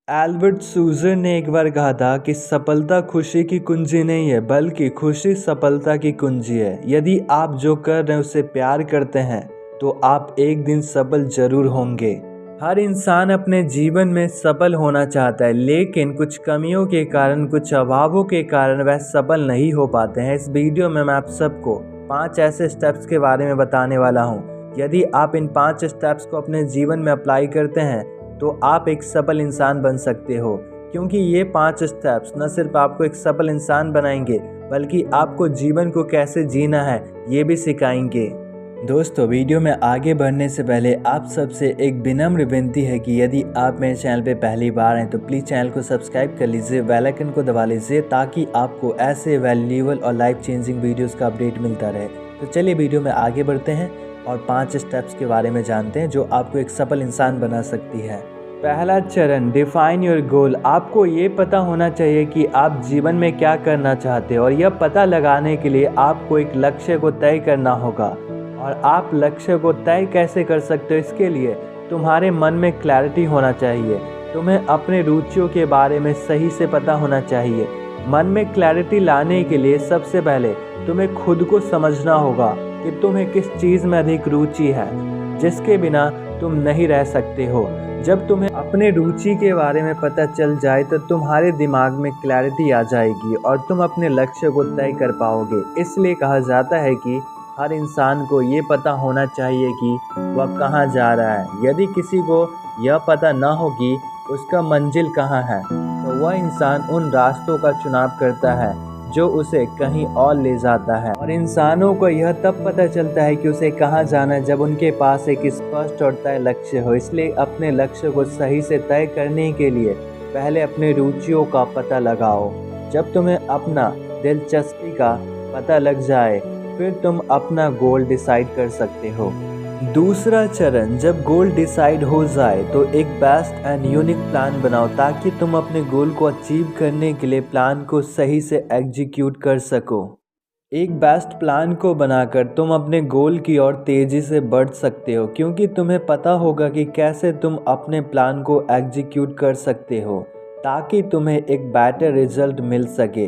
Albert सूजर ने एक बार कहा था कि सफलता खुशी की कुंजी नहीं है, बल्कि खुशी सफलता की कुंजी है। यदि आप जो कर रहे हैं उससे प्यार करते हैं तो आप एक दिन सफल जरूर होंगे। हर इंसान अपने जीवन में सफल होना चाहता है, लेकिन कुछ कमियों के कारण, कुछ अभावों के कारण वह सफल नहीं हो पाते हैं। इस वीडियो में मैं आप सबको 5 ऐसे स्टेप्स के बारे में बताने वाला हूँ। यदि आप इन 5 स्टेप्स को अपने जीवन में अप्लाई करते हैं तो आप एक सफल इंसान बन सकते हो, क्योंकि ये 5 स्टेप्स न सिर्फ आपको एक सफल इंसान बनाएंगे, बल्कि आपको जीवन को कैसे जीना है ये भी सिखाएंगे। दोस्तों, वीडियो में आगे बढ़ने से पहले आप सबसे एक विनम्र विनती है कि यदि आप मेरे चैनल पे पहली बार हैं तो प्लीज़ चैनल को सब्सक्राइब कर लीजिए, बेल आइकन को दबा लीजिए, ताकि आपको ऐसे वैल्यूएबल और लाइफ चेंजिंग वीडियोज़ का अपडेट मिलता रहे। तो चलिए वीडियो में आगे बढ़ते हैं और 5 स्टेप्स के बारे में जानते हैं जो आपको एक सफल इंसान बना सकती है। पहला चरण, डिफाइन योर गोल। आपको ये पता होना चाहिए कि आप जीवन में क्या करना चाहते हैं, और यह पता लगाने के लिए आपको एक लक्ष्य को तय करना होगा। और आप लक्ष्य को तय कैसे कर सकते हो, इसके लिए तुम्हारे मन में क्लैरिटी होना चाहिए। तुम्हें अपने रुचियों के बारे में सही से पता होना चाहिए। मन में क्लैरिटी लाने के लिए सबसे पहले तुम्हें खुद को समझना होगा कि तुम्हें किस चीज़ में अधिक रुचि है, जिसके बिना तुम नहीं रह सकते हो। जब तुम्हें अपने रुचि के बारे में पता चल जाए तो तुम्हारे दिमाग में क्लैरिटी आ जाएगी और तुम अपने लक्ष्य को तय कर पाओगे। इसलिए कहा जाता है कि हर इंसान को ये पता होना चाहिए कि वह कहाँ जा रहा है। यदि किसी को यह पता न हो कि उसका मंजिल कहाँ है, तो वह इंसान उन रास्तों का चुनाव करता है जो उसे कहीं और ले जाता है। और इंसानों को यह तब पता चलता है कि उसे कहाँ जाना है जब उनके पास एक स्पष्ट और तय लक्ष्य हो। इसलिए अपने लक्ष्य को सही से तय करने के लिए पहले अपने रुचियों का पता लगाओ। जब तुम्हें अपना दिलचस्पी का पता लग जाए, फिर तुम अपना गोल डिसाइड कर सकते हो। दूसरा चरण, जब गोल डिसाइड हो जाए तो एक बेस्ट एंड यूनिक प्लान बनाओ, ताकि तुम अपने गोल को अचीव करने के लिए प्लान को सही से एग्जीक्यूट कर सको। एक बेस्ट प्लान को बनाकर तुम अपने गोल की ओर तेजी से बढ़ सकते हो, क्योंकि तुम्हें पता होगा कि कैसे तुम अपने प्लान को एग्जीक्यूट कर सकते हो, ताकि तुम्हें एक बेटर रिजल्ट मिल सके।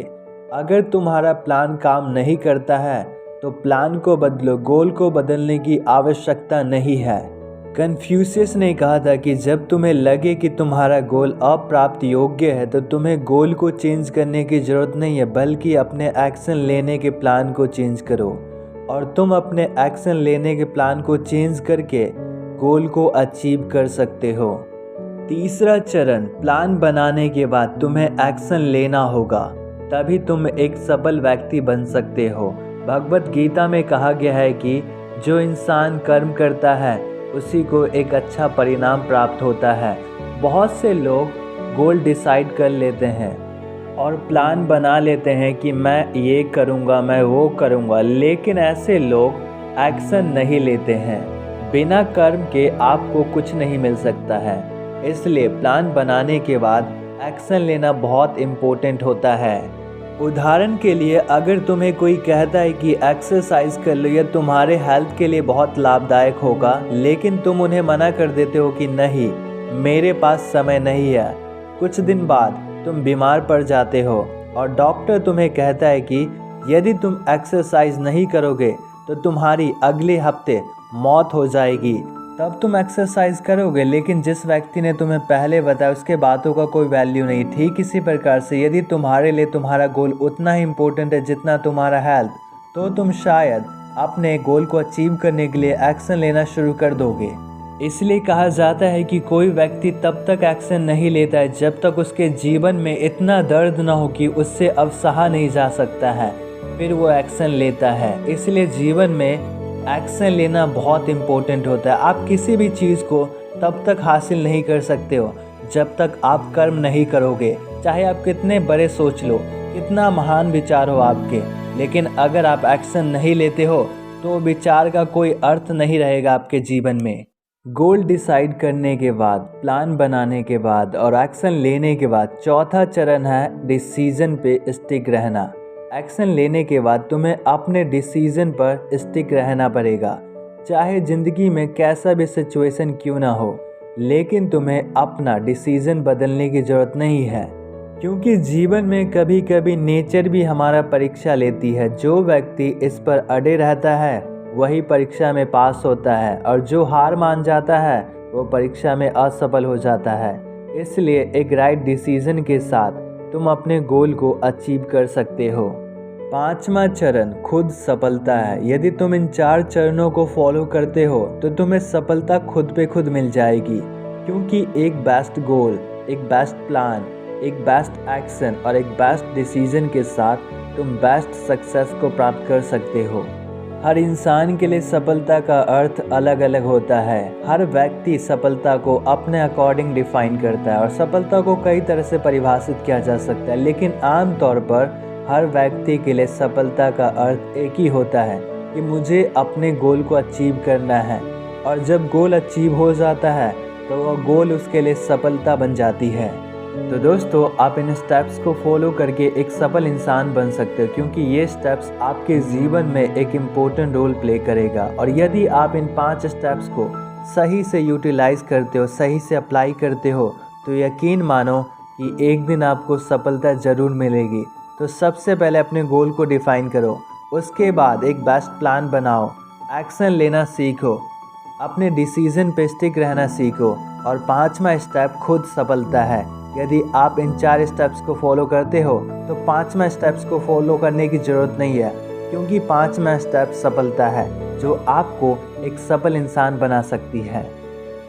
अगर तुम्हारा प्लान काम नहीं करता है तो प्लान को बदलो, गोल को बदलने की आवश्यकता नहीं है। कन्फ्यूशियस ने कहा था कि जब तुम्हें लगे कि तुम्हारा गोल अप्राप्त योग्य है तो तुम्हें गोल को चेंज करने की ज़रूरत नहीं है, बल्कि अपने एक्शन लेने के प्लान को चेंज करो। और तुम अपने एक्शन लेने के प्लान को चेंज करके गोल को अचीव कर सकते हो। तीसरा चरण, प्लान बनाने के बाद तुम्हें एक्शन लेना होगा, तभी तुम एक सफल व्यक्ति बन सकते हो। भगवत गीता में कहा गया है कि जो इंसान कर्म करता है उसी को एक अच्छा परिणाम प्राप्त होता है। बहुत से लोग गोल डिसाइड कर लेते हैं और प्लान बना लेते हैं कि मैं ये करूँगा, मैं वो करूँगा, लेकिन ऐसे लोग एक्शन नहीं लेते हैं। बिना कर्म के आपको कुछ नहीं मिल सकता है। इसलिए प्लान बनाने के बाद एक्शन लेना बहुत इम्पोर्टेंट होता है। उदाहरण के लिए, अगर तुम्हें कोई कहता है कि एक्सरसाइज कर लो, यह तुम्हारे हेल्थ के लिए बहुत लाभदायक होगा, लेकिन तुम उन्हें मना कर देते हो कि नहीं, मेरे पास समय नहीं है। कुछ दिन बाद तुम बीमार पड़ जाते हो और डॉक्टर तुम्हें कहता है कि यदि तुम एक्सरसाइज नहीं करोगे तो तुम्हारी अगले हफ्ते मौत हो जाएगी। तब तुम एक्सरसाइज करोगे, लेकिन जिस व्यक्ति ने तुम्हें पहले बताया उसके बातों का कोई वैल्यू नहीं। ठीक इसी प्रकार से यदि तुम्हारे लिए तुम्हारा गोल उतना ही इम्पोर्टेंट है जितना तुम्हारा हेल्थ, तो तुम शायद अपने गोल को अचीव करने के लिए एक्शन लेना शुरू कर दोगे। इसलिए कहा जाता है कि कोई व्यक्ति तब तक एक्शन नहीं लेता है जब तक उसके जीवन में इतना दर्द न हो कि उससे अब सहा नहीं जा सकता है, फिर वो एक्शन लेता है। इसलिए जीवन में एक्शन लेना बहुत इम्पोर्टेंट होता है। आप किसी भी चीज़ को तब तक हासिल नहीं कर सकते हो जब तक आप कर्म नहीं करोगे। चाहे आप कितने बड़े सोच लो, कितना महान विचार हो आपके, लेकिन अगर आप एक्शन नहीं लेते हो तो विचार का कोई अर्थ नहीं रहेगा आपके जीवन में। गोल डिसाइड करने के बाद, प्लान बनाने के बाद और एक्शन लेने के बाद चौथा चरण है डिसीजन पे स्टिक रहना। एक्शन लेने के बाद तुम्हें अपने डिसीजन पर स्टिक रहना पड़ेगा, चाहे ज़िंदगी में कैसा भी सिचुएशन क्यों ना हो। लेकिन तुम्हें अपना डिसीज़न बदलने की ज़रूरत नहीं है, क्योंकि जीवन में कभी कभी नेचर भी हमारा परीक्षा लेती है। जो व्यक्ति इस पर अड़े रहता है वही परीक्षा में पास होता है, और जो हार मान जाता है वो परीक्षा में असफल हो जाता है। इसलिए एक राइट डिसीज़न के साथ तुम अपने गोल को अचीव कर सकते हो। 5वां चरण खुद सफलता है। यदि तुम इन 4 चरणों को फॉलो करते हो तो तुम्हें सफलता खुद पे खुद मिल जाएगी, क्योंकि एक बेस्ट गोल, एक बेस्ट प्लान, एक बेस्ट एक्शन और एक बेस्ट डिसीजन के साथ तुम बेस्ट सक्सेस को प्राप्त कर सकते हो। हर इंसान के लिए सफलता का अर्थ अलग अलग होता है। हर व्यक्ति सफलता को अपने अकॉर्डिंग डिफाइन करता है और सफलता को कई तरह से परिभाषित किया जा सकता है, लेकिन आमतौर पर हर व्यक्ति के लिए सफलता का अर्थ एक ही होता है कि मुझे अपने गोल को अचीव करना है, और जब गोल अचीव हो जाता है तो वह गोल उसके लिए सफलता बन जाती है। तो दोस्तों, आप इन स्टेप्स को फॉलो करके एक सफल इंसान बन सकते हो, क्योंकि ये स्टेप्स आपके जीवन में एक इम्पोर्टेंट रोल प्ले करेगा। और यदि आप इन 5 स्टेप्स को सही से यूटिलाइज करते हो, सही से अप्लाई करते हो, तो यकीन मानो कि एक दिन आपको सफलता ज़रूर मिलेगी। तो सबसे पहले अपने गोल को डिफाइन करो, उसके बाद एक बेस्ट प्लान बनाओ, एक्शन लेना सीखो, अपने डिसीजन पे स्टिक रहना सीखो, और 5वां स्टेप खुद सफलता है। यदि आप इन 4 स्टेप्स को फॉलो करते हो तो 5वां स्टेप्स को फॉलो करने की ज़रूरत नहीं है, क्योंकि 5वां स्टेप सफलता है जो आपको एक सफल इंसान बना सकती है।